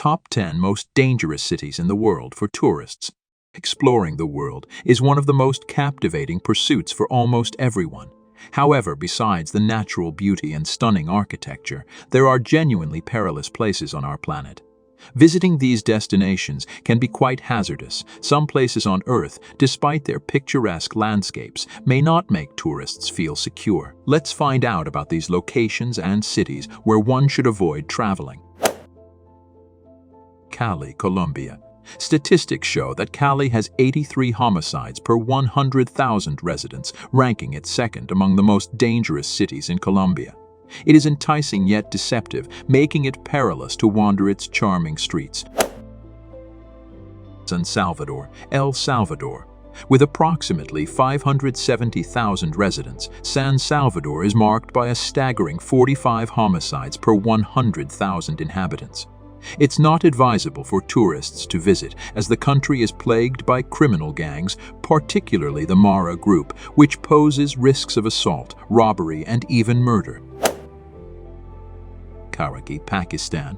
Top 10 Most Dangerous Cities in the World for Tourists. Exploring the world is one of the most captivating pursuits for almost everyone. However, besides the natural beauty and stunning architecture, there are genuinely perilous places on our planet. Visiting these destinations can be quite hazardous. Some places on Earth, despite their picturesque landscapes, may not make tourists feel secure. Let's find out about these locations and cities where one should avoid traveling. Cali, Colombia. Statistics show that Cali has 83 homicides per 100,000 residents, ranking it second among the most dangerous cities in Colombia. It is enticing yet deceptive, making it perilous to wander its charming streets. San Salvador, El Salvador. With approximately 570,000 residents, San Salvador is marked by a staggering 45 homicides per 100,000 inhabitants. It's not advisable for tourists to visit, as the country is plagued by criminal gangs, particularly the Mara group, which poses risks of assault, robbery, and even murder. Karachi, Pakistan.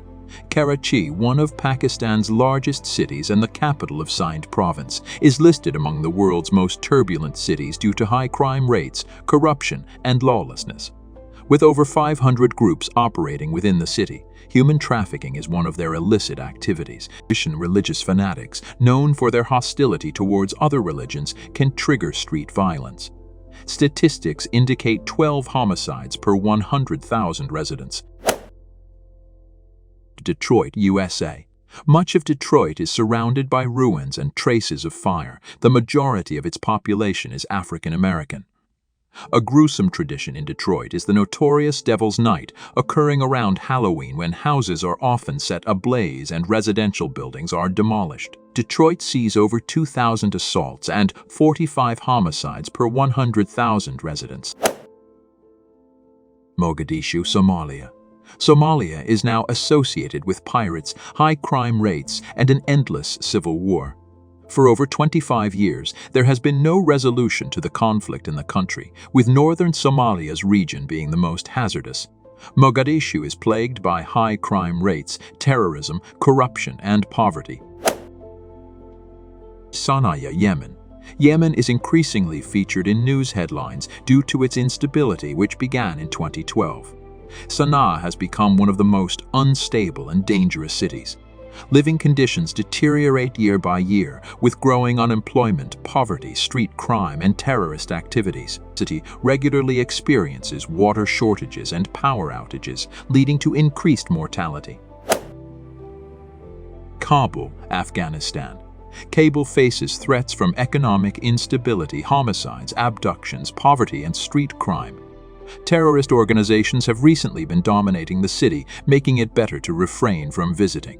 Karachi, one of Pakistan's largest cities and the capital of Sindh province, is listed among the world's most turbulent cities due to high crime rates, corruption, and lawlessness. With over 500 groups operating within the city, human trafficking is one of their illicit activities. Religious fanatics, known for their hostility towards other religions, can trigger street violence. Statistics indicate 12 homicides per 100,000 residents. Detroit, USA. Much of Detroit is surrounded by ruins and traces of fire. The majority of its population is African American. A gruesome tradition in Detroit is the notorious Devil's Night, occurring around Halloween when houses are often set ablaze and residential buildings are demolished. Detroit sees over 2,000 assaults and 45 homicides per 100,000 residents. Mogadishu, Somalia. Somalia is now associated with pirates, high crime rates, and an endless civil war. For over 25 years, there has been no resolution to the conflict in the country, with northern Somalia's region being the most hazardous. Mogadishu is plagued by high crime rates, terrorism, corruption, and poverty. Sana'a, Yemen. Yemen is increasingly featured in news headlines due to its instability, which began in 2012. Sana'a has become one of the most unstable and dangerous cities. Living conditions deteriorate year by year, with growing unemployment, poverty, street crime, and terrorist activities. The city regularly experiences water shortages and power outages, leading to increased mortality. Kabul, Afghanistan. Kabul faces threats from economic instability, homicides, abductions, poverty, and street crime. Terrorist organizations have recently been dominating the city, making it better to refrain from visiting.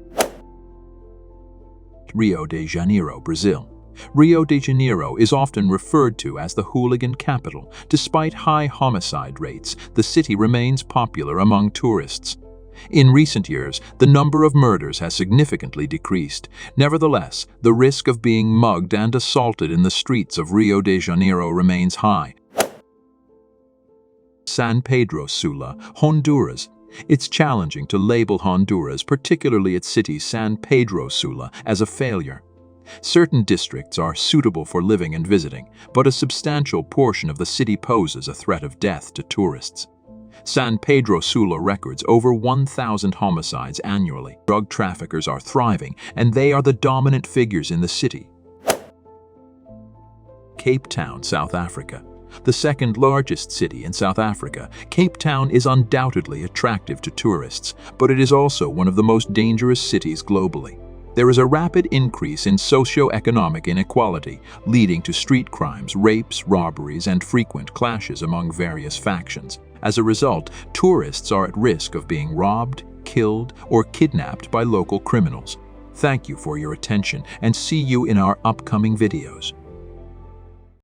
Rio de Janeiro, Brazil. Rio de Janeiro is often referred to as the hooligan capital. Despite high homicide rates, the city remains popular among tourists. In recent years, the number of murders has significantly decreased. Nevertheless, the risk of being mugged and assaulted in the streets of Rio de Janeiro remains high. San Pedro Sula, Honduras. It's challenging to label Honduras, particularly its city San Pedro Sula, as a failure. Certain districts are suitable for living and visiting, but a substantial portion of the city poses a threat of death to tourists. San Pedro Sula records over 1,000 homicides annually. Drug traffickers are thriving, and they are the dominant figures in the city. Cape Town, South Africa. The second largest city in South Africa, Cape Town is undoubtedly attractive to tourists, but it is also one of the most dangerous cities globally. There is a rapid increase in socio-economic inequality, leading to street crimes, rapes, robberies, and frequent clashes among various factions. As a result, tourists are at risk of being robbed, killed, or kidnapped by local criminals. Thank you for your attention, and see you in our upcoming videos.